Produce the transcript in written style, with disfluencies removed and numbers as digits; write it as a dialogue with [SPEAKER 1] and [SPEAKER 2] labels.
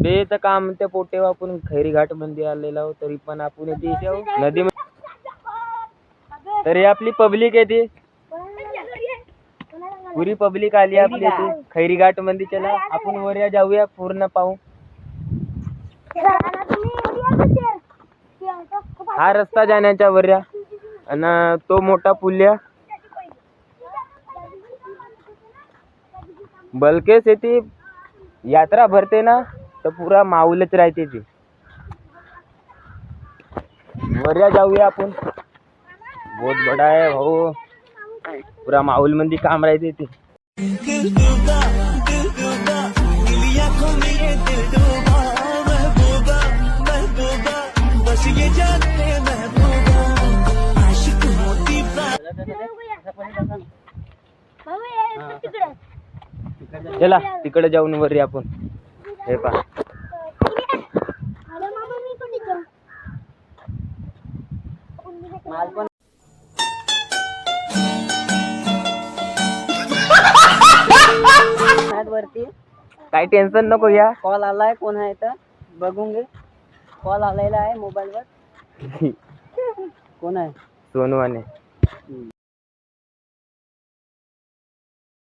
[SPEAKER 1] बेचं काम त्या पोटे आपण खैरी घाट मध्ये आलेला आहोत, तरी पण आपण येते नदी तरी आपली पब्लिक येते, पुरी पब्लिक आली आपली येते खैरी घाट मध्ये. चला आपण वर जाऊया पूर्ण पाहू. हा रस्ता जाण्याच्या वऱ्या आणि तो मोठा पुल्या बलकेस येते. यात्रा भरते ना तर पुरा माऊलच राहते ती. वऱ्या जाऊया आपण. बहुत बड़ा है भाऊ, पूरा माहौल मंदी काम राहते ती. चला तिकडे जाऊन वरी आपण. हे पहा
[SPEAKER 2] वरती
[SPEAKER 1] काही टेन्शन नको घ्या.
[SPEAKER 2] कॉल आलाय, कोण आहे तर बघून घे. कॉल आलेला आहे मोबाईल वर. कोण आहे?
[SPEAKER 1] सोनवाने.